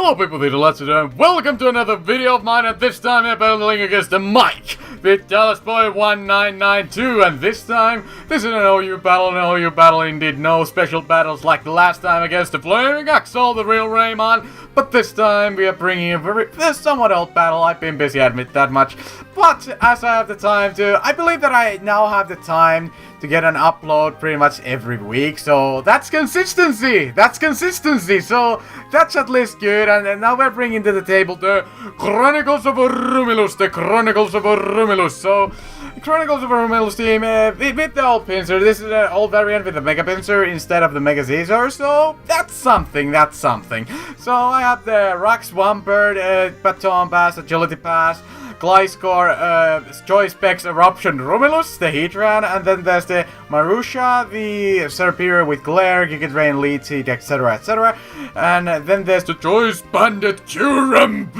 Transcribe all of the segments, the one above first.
Hello people, this is Latios and welcome to another video of mine, and this time I'm battling against the mic with Dallasboi1992, and this time, this is an OU battle indeed, no special battles like the last time against the Flaming Axel, the real Raymond, but this time we are bringing a somewhat old battle. I've been busy, I admit that much, but as I have the time to, I believe that I now have the time to get an upload pretty much every week, so that's consistency, so that's at least good. And now we're bringing to the table the Chronicles of RUMILUS, so the Chronicles of RUMILUS team with the old Pinsir. This is an old variant with the Mega-Pinsir instead of the Mega-Scizor, so that's something. So I have the Swampert, Baton Pass, Agility Pass, Gliscor, Choice Specs, Eruption, RUMILUS, the Heatran, and then there's the Marusha, the Serperior with Glare, Giga Drain, Lead Seed, etc. And then there's the Choice Bandit Kyurem-B.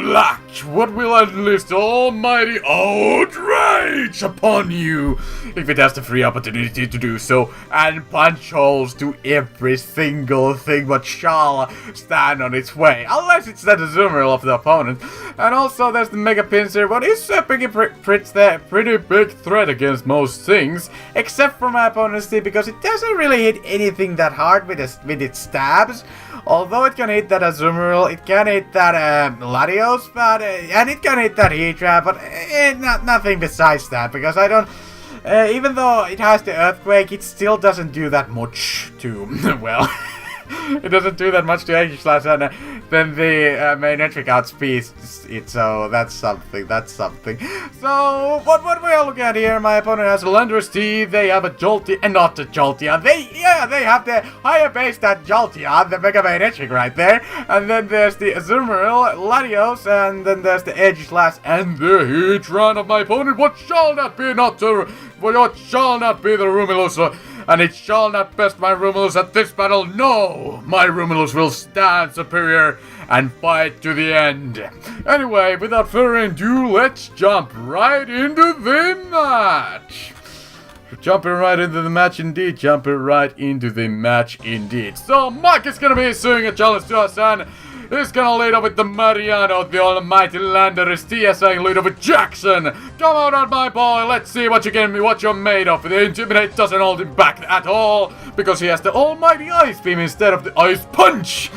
What will unleash almighty outrage upon you if it has the free opportunity to do so, and punch holes to every single thing what shall stand on its way, unless it's the Azumarill of the opponent. And also there's the Mega-Pinsir, what is a pretty big threat against most things, except for my opponent's team, because it doesn't really hit anything that hard with its stabs. Although it can hit that Azumarill, it can hit that Latios, but and it can hit that Heatran, but nothing besides that, because I don't. Even though it has the Earthquake, it still doesn't do that much to well. It doesn't do that much to Aegislash, and then the Mega-Manectric outspeeds it, so that's something. So, what we are looking at here, my opponent has a Landorus-T, they have a Jolteon, and not the Jolteon, they have the higher base than Jolteon, the Mega-Manectric right there, and then there's the Azumarill, Latios, and then there's the Aegislash, and the Heatran of my opponent. What shall not be the RUMILUS, and it shall not best my RUMILUS at this battle. No, my RUMILUS will stand superior and fight to the end. Anyway, without further ado, let's jump right into the match. Jumping right into the match indeed. So Mike is gonna be issuing a challenge to us, and he's gonna lead up with the Mariano, the almighty Landorus-T, saying lead up with Jackson. Come on, my boy, let's see what you're made of. The Intimidate doesn't hold him back at all, because he has the almighty Ice Beam instead of the Ice Punch.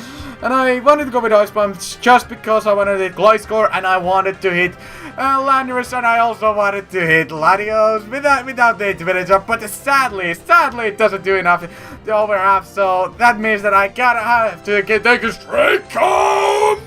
And I wanted to go with Ice Punch just because I wanted to hit Gliscor, and I wanted to hit Landorus, and I also wanted to hit Latios without the Intimidate, but sadly it doesn't do enough to over half, so that means that I gotta have to take a straight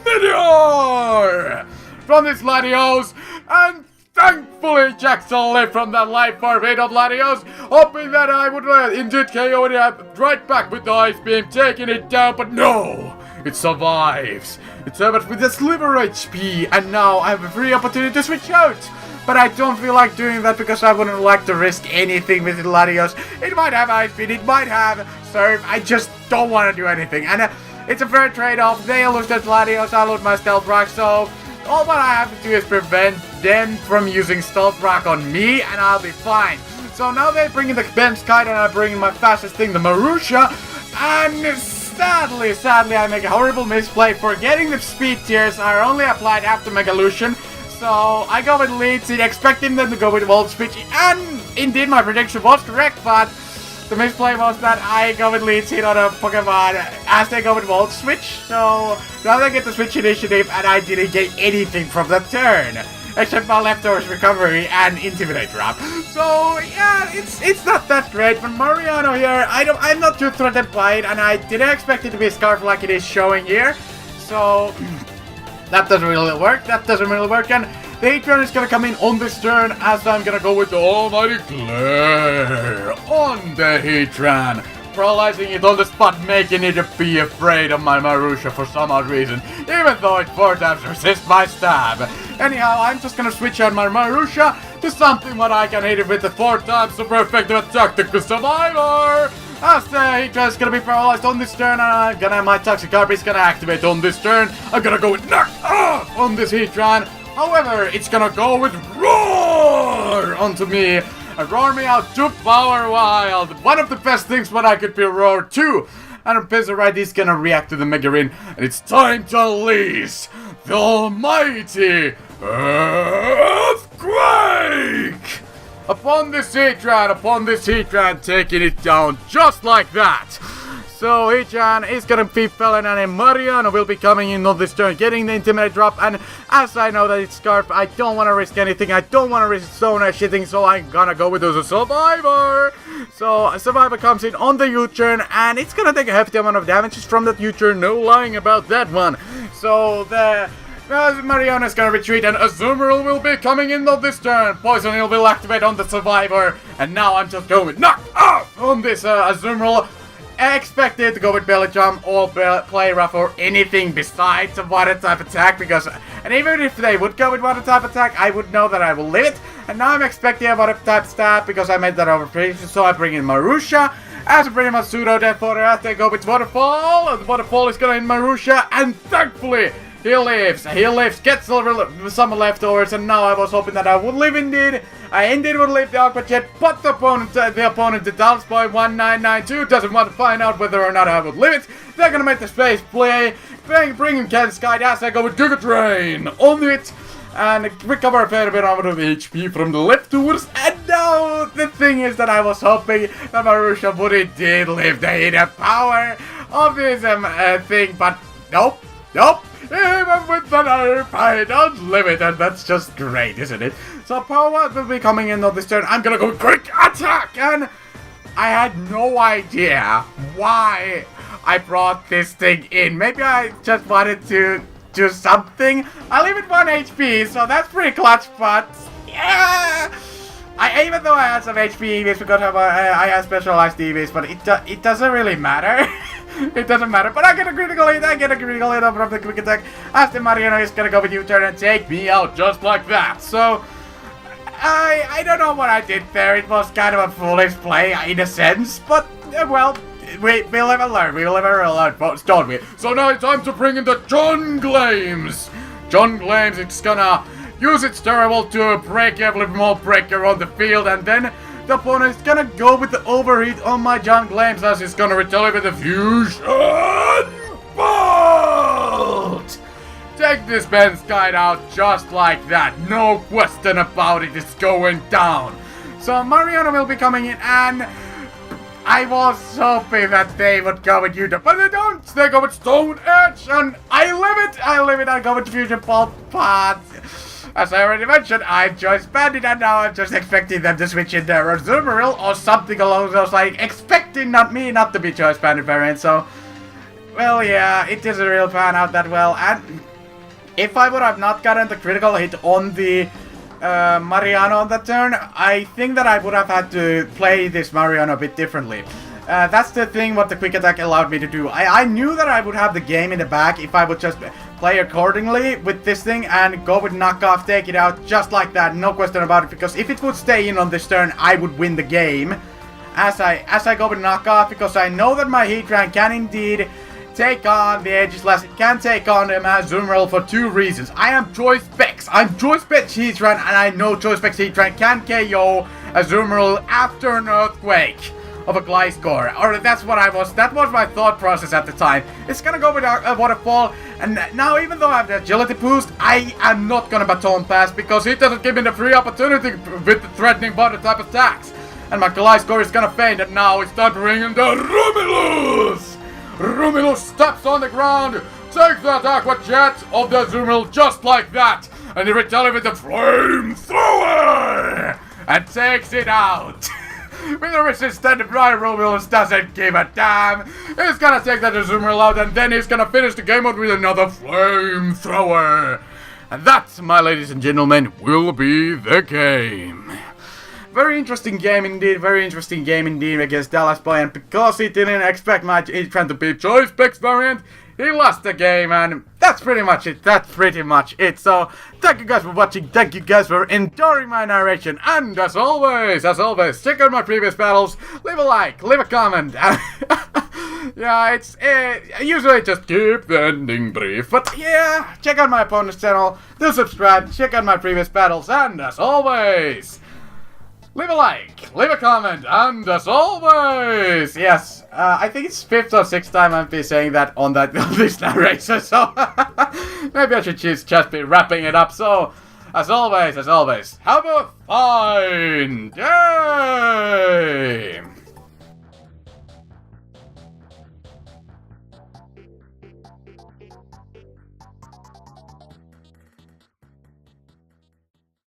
Meteor from this Latios, and thankfully Jackson lived from that life forfeit of Latios, hoping that I would indeed KO it right back with the Ice Beam, taking it down, but no! It survives. It survives with a sliver HP, and now I have a free opportunity to switch out. But I don't feel like doing that because I wouldn't like to risk anything with Latios. It might have Ice Beam, it might have Surf, I just don't want to do anything. And it's a fair trade-off. They lose their Latios, I lose my Stealth Rock, so all what I have to do is prevent them from using Stealth Rock on me, and I'll be fine. So now they're bringing the Bench Kite, and I'm bringing my fastest thing, the Marusha, and sadly, I make a horrible misplay, forgetting the speed tiers are only applied after Megalution. So I go with Lead Seed, expecting them to go with Volt Switch, and indeed my prediction was correct, but the misplay was that I go with Lead Seed on a Pokemon as they go with Volt Switch. So now they get the Switch Initiative, and I didn't get anything from the turn, except my leftovers Recovery and Intimidate Drop. So yeah, it's not that great, but Mariano here, I'm not too threatened by it, and I didn't expect it to be a Scarf like it is showing here. So that doesn't really work, and the Heatran is gonna come in on this turn, as I'm gonna go with the almighty Glare on the Heatran, paralyzing it on the spot, making it be afraid of my Marusha for some odd reason, even though it 4 times resists my stab. Anyhow, I'm just gonna switch out my Marusha to something what I can hit it with the 4 times super effective Tactical Survivor. As the Heatran is gonna be paralyzed on this turn, and my Toxic Harpy is gonna activate on this turn. I'm gonna go with Knock Off on this Heatran. However, it's gonna go with Roar onto me. And roar me out to Power Wild. One of the best things when I could be roared to. and Pinsir is gonna react to the Mega-Rin, and it's time to unleash the almighty Earthquake! Upon this Heatran, taking it down just like that. So Heatran is gonna be falling, and Mariano will be coming in on this turn, getting the Intimidate drop, and as I know that it's Scarf, I don't want to risk anything, I don't want to risk Sonar shitting, so I'm gonna go with the Survivor! So Survivor comes in on the U-turn, and it's gonna take a hefty amount of damages from that U-turn, no lying about that one. So the Mariano is gonna retreat, and Azumarill will be coming in on this turn. Poison Hill will activate on the Survivor, and now I'm just going knock off on this Azumarill. Expected to go with Belly Jump or Play Rough or anything besides a water type attack, because, and even if they would go with water type attack, I would know that I will live it. And now I'm expecting a water type stab because I made that over previously, so I bring in Marusha. As a pretty much pseudo death for her, they go with Waterfall. The Waterfall is gonna hit Marusha, and thankfully he lives, gets some leftovers, and now I was hoping that I would live indeed. I indeed would leave the Aqua Jet, but the opponent, the Dallasboi1992, doesn't want to find out whether or not I would live it. They're gonna make the space play, bringing Ken Sky as I go with Giga Drain on it, and recover a fair bit of HP from the leftovers. And now the thing is that I was hoping that Marusha would indeed live the hidden power of this thing, but nope. Even with the nerf, I don't live it, and that's just great, isn't it? So Power will be coming in on this turn. I'm gonna go quick attack, and I had no idea why I brought this thing in. Maybe I just wanted to do something. I leave it 1 HP, so that's pretty clutch, but yeah. Even though I had some HP EVs because I had specialized EVs, but it doesn't really matter. It doesn't matter, but I get a critical hit from the quick attack, as the Mariano is gonna go with U-turn and take me out just like that. So I don't know what I did there. It was kind of a foolish play in a sense, but well, we'll never learn. We'll never learn, don't we? So now it's time to bring in the John Glames. John Glames, it's gonna use its terrible to break every more breaker on the field, and then the opponent is gonna go with the overheat on my John Glames, as he's gonna retaliate with the Fusion Bolt! Take this Ben's Guide out just like that, no question about it, it's going down. So Mariano will be coming in, and I was hoping that they would go with Utah, but they don't! They go with Stone Edge, and I live it, I go with Fusion Bolt, but as I already mentioned, I've choice banded, and now I'm just expecting them to switch in their Azumarill or something along those lines, expecting not to be choice banded variant. So, well, yeah, it doesn't really pan out that well. And if I would have not gotten the critical hit on the Mariano on that turn, I think that I would have had to play this Mariano a bit differently. That's the thing what the quick attack allowed me to do. I knew that I would have the game in the bag if I would just play accordingly with this thing and go with knockoff, take it out just like that, no question about it, because if it would stay in on this turn, I would win the game as I go with knockoff, because I know that my Heatran can indeed take on the Aegislash. It can take on the Azumarill for 2 reasons. I am Choice Specs. I'm Choice Specs Heatran, and I know Choice Specs Heatran can KO Azumarill after an Earthquake of a Gliscor, or that was my thought process at the time. It's gonna go with a Waterfall, and now even though I have the agility boost, I am not gonna baton pass, because he doesn't give me the free opportunity with the threatening water type attacks. And my Gliscor is gonna faint, and now it's time to bring in the RUMILUS! RUMILUS steps on the ground, takes that Aqua Jet of the Azumarill just like that, and he retaliates with the Flamethrower! And takes it out! With a resistant, RUMILUS doesn't give a damn. He's gonna take that Azumarill out, and then he's gonna finish the game out with another Flamethrower. And that, my ladies and gentlemen, will be the game. Very interesting game indeed, against Dallasboi, and because he didn't expect my Heatran to be Choice Specs variant, he lost the game, and that's pretty much it. So, thank you guys for watching, thank you guys for enduring my narration, and as always, check out my previous battles, leave a like, leave a comment. Yeah, it's usually just keep the ending brief, but yeah, check out my opponent's channel, do subscribe, check out my previous battles, and as always, leave a like, leave a comment, and as always, yes, I think it's 5th or 6th time I've been saying that on this narration, so maybe I should just be wrapping it up. So, as always, have a fine day!